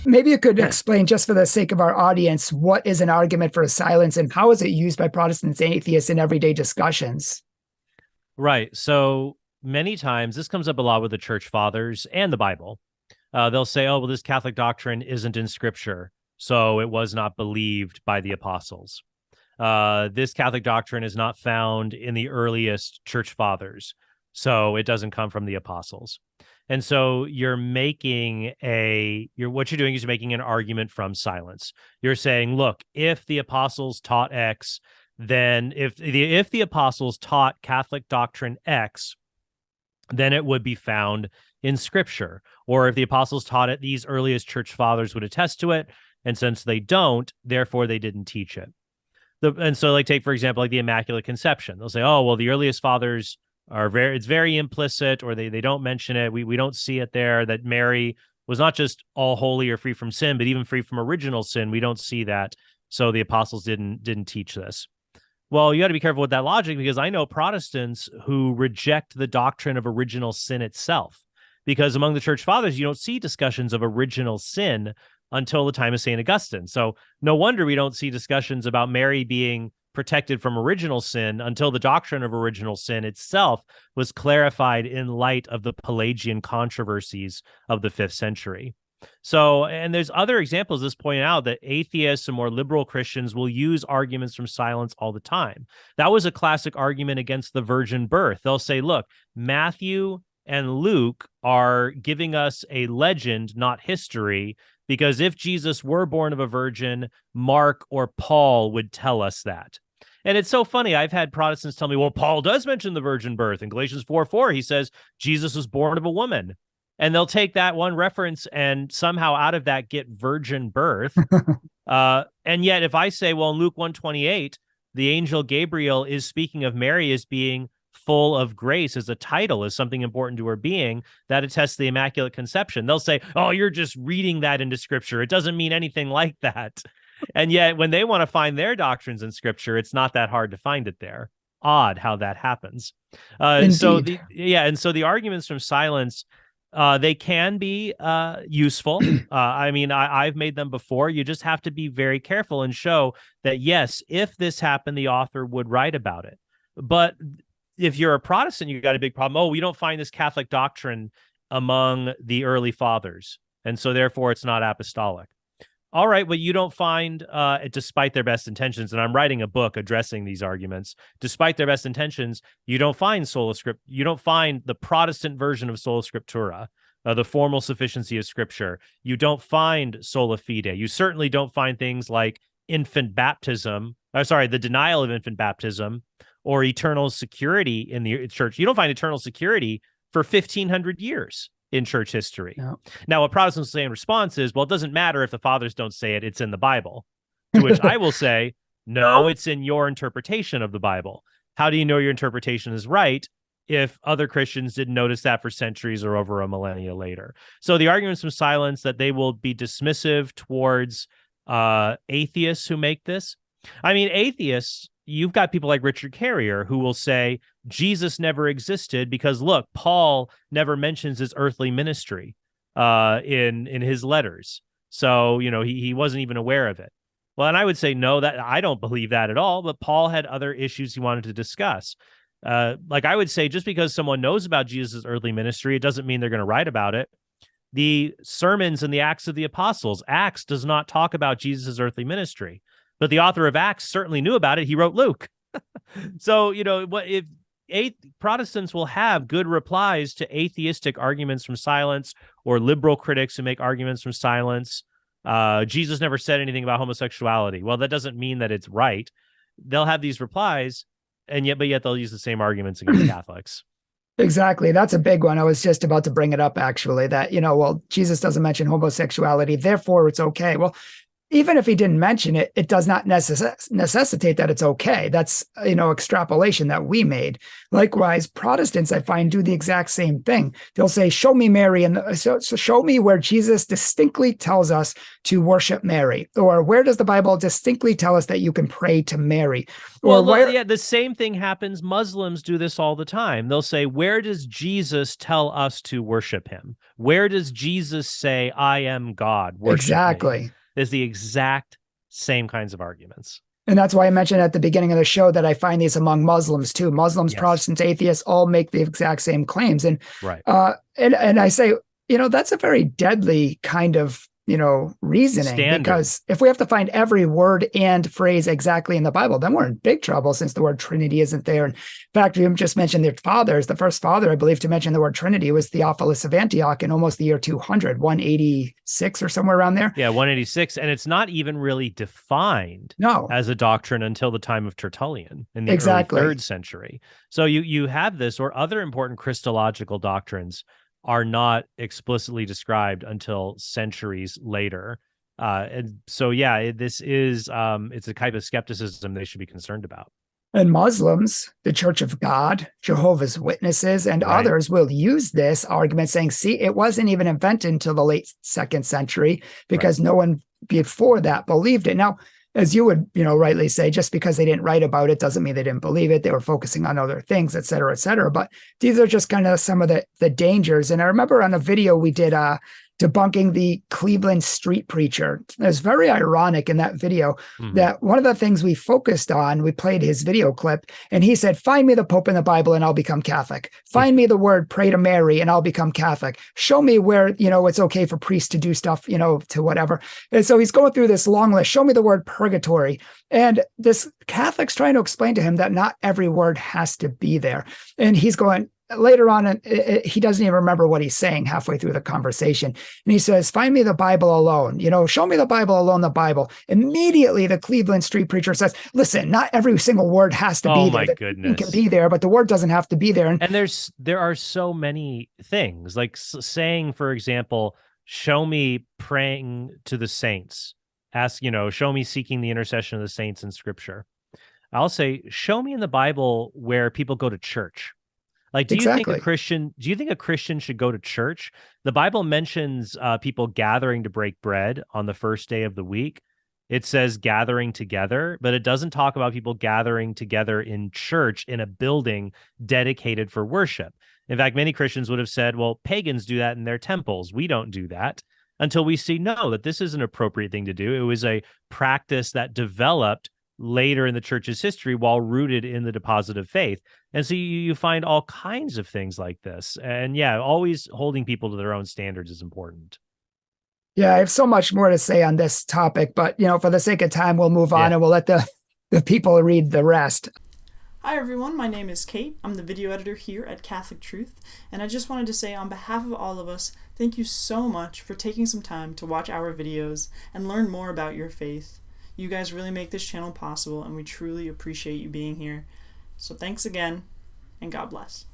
maybe you could explain, just for the sake of our audience, what is an argument for silence and how is it used by Protestants and atheists in everyday discussions? Right. So many times this comes up a lot with the church fathers and the Bible. They'll say, oh, well, this Catholic doctrine isn't in scripture, so it was not believed by the apostles. This Catholic doctrine is not found in the earliest church fathers, so it doesn't come from the apostles. And so what you're doing is you're making an argument from silence. You're saying, look, if the apostles taught X, then if the apostles taught Catholic doctrine X, then it would be found in scripture. Or if the apostles taught it, these earliest church fathers would attest to it. And since they don't, therefore they didn't teach it. And so, like, take, for example, like the Immaculate Conception. They'll say, oh, well, the earliest fathers it's very implicit, or they don't mention it. We don't see it there, that Mary was not just all holy or free from sin, but even free from original sin. We don't see that. So the apostles didn't teach this. Well, you got to be careful with that logic, because I know Protestants who reject the doctrine of original sin itself, because among the church fathers, you don't see discussions of original sin until the time of St. Augustine. So no wonder we don't see discussions about Mary being protected from original sin until the doctrine of original sin itself was clarified in light of the Pelagian controversies of the 5th century. So, and there's other examples this point out that atheists and more liberal Christians will use arguments from silence all the time. That was a classic argument against the virgin birth. They'll say, look, Matthew and Luke are giving us a legend, not history, because if Jesus were born of a virgin, Mark or Paul would tell us that. And it's so funny. I've had Protestants tell me, well, Paul does mention the virgin birth. In Galatians 4:4, he says Jesus was born of a woman. And they'll take that one reference and somehow out of that get virgin birth. And yet if I say, well, in Luke 1:28, the angel Gabriel is speaking of Mary as being full of grace as a title, as something important to her being, that attests the Immaculate Conception. They'll say, oh, you're just reading that into scripture. It doesn't mean anything like that. And yet when they want to find their doctrines in scripture, it's not that hard to find it there. Odd how that happens. So the arguments from silence, they can be useful. I mean, I've made them before. You just have to be very careful and show that, yes, if this happened, the author would write about it. But if you're a Protestant, you've got a big problem. Oh, we don't find this Catholic doctrine among the early fathers, and so therefore it's not apostolic. All right, but you don't find, despite their best intentions, and I'm writing a book addressing these arguments, despite their best intentions, you don't find you don't find the Protestant version of sola scriptura, the formal sufficiency of scripture. You don't find sola fide. You certainly don't find things like infant baptism, the denial of infant baptism, or eternal security in the church. You don't find eternal security for 1,500 years in church history. No. Now, what Protestants say in response is, well, it doesn't matter if the fathers don't say it, it's in the Bible. To which I will say, no, it's in your interpretation of the Bible. How do you know your interpretation is right if other Christians didn't notice that for centuries or over a millennia later? So the arguments from silence that they will be dismissive towards atheists who make this. I mean, atheists, you've got people like Richard Carrier who will say Jesus never existed because, look, Paul never mentions his earthly ministry in his letters. So, he wasn't even aware of it. Well, and I would say, no, that I don't believe that at all. But Paul had other issues he wanted to discuss. Like I would say, just because someone knows about Jesus' earthly ministry, it doesn't mean they're going to write about it. The sermons in the Acts of the Apostles, Acts does not talk about Jesus' earthly ministry. But the author of Acts certainly knew about it. He wrote Luke. So, if Protestants will have good replies to atheistic arguments from silence, or liberal critics who make arguments from silence. Jesus never said anything about homosexuality. Well, that doesn't mean that it's right. They'll have these replies, but yet they'll use the same arguments against Catholics. Exactly. That's a big one. I was just about to bring it up, actually, that, well, Jesus doesn't mention homosexuality, therefore it's okay. Well, even if he didn't mention it, it does not necessitate that it's okay. That's, extrapolation that we made. Likewise, Protestants, I find, do the exact same thing. They'll say, show me Mary, and so show me where Jesus distinctly tells us to worship Mary, or where does the Bible distinctly tell us that you can pray to Mary? Or well, the same thing happens. Muslims do this all the time. They'll say, where does Jesus tell us to worship him? Where does Jesus say, I am God, worship exactly. me? Is the exact same kinds of arguments. And that's why I mentioned at the beginning of the show that I find these among Muslims too. Muslims, yes. Protestants, atheists all make the exact same claims. And right. And I say, that's a very deadly kind of reasoning. Standard. Because if we have to find every word and phrase exactly in the Bible, then we're in big trouble, since the word Trinity isn't there. In fact, you just mentioned their fathers. The first father, I believe, to mention the word Trinity was Theophilus of Antioch in almost the year 200, 186 or somewhere around there. Yeah, 186. And it's not even really defined as a doctrine until the time of Tertullian in the early 3rd century. So you have this, or other important Christological doctrines are not explicitly described until centuries later. And so, this is, it's a type of skepticism they should be concerned about. And Muslims, the Church of God, Jehovah's Witnesses, and others will use this argument saying, see, it wasn't even invented until the late 2nd century because no one before that believed it. Now, as you would, rightly say, just because they didn't write about it doesn't mean they didn't believe it. They were focusing on other things, et cetera, et cetera. But these are just kind of some of the dangers. And I remember on a video we did debunking the Cleveland street preacher. It was very ironic in that video that one of the things we focused on, we played his video clip, and he said, find me the Pope in the Bible and I'll become Catholic. Find me the word pray to Mary and I'll become Catholic. Show me where, it's okay for priests to do stuff, to whatever. And so he's going through this long list. Show me the word purgatory. And this Catholic's trying to explain to him that not every word has to be there. And he's going, later on, he doesn't even remember what he's saying halfway through the conversation. And he says, find me the Bible alone, show me the Bible alone, the Bible. Immediately, the Cleveland street preacher says, listen, not every single word has to be there. Oh, my goodness. It can be there, but the word doesn't have to be there. And there are so many things, like saying, for example, show me praying to the saints. Ask, show me seeking the intercession of the saints in Scripture. I'll say, show me in the Bible where people go to church. Like, do you think a Christian should go to church? The Bible mentions people gathering to break bread on the first day of the week. It says gathering together, but it doesn't talk about people gathering together in church in a building dedicated for worship. In fact, many Christians would have said, well, pagans do that in their temples. We don't do that, until we see, no, that this is an appropriate thing to do. It was a practice that developed later in the church's history while rooted in the deposit of faith. And so you find all kinds of things like this. And always holding people to their own standards is important. Yeah, I have so much more to say on this topic, but for the sake of time, we'll move on and we'll let the people read the rest. Hi everyone, my name is Kate. I'm the video editor here at Catholic Truth, and I just wanted to say on behalf of all of us, thank you so much for taking some time to watch our videos and learn more about your faith. You guys really make this channel possible, and we truly appreciate you being here. So thanks again, and God bless.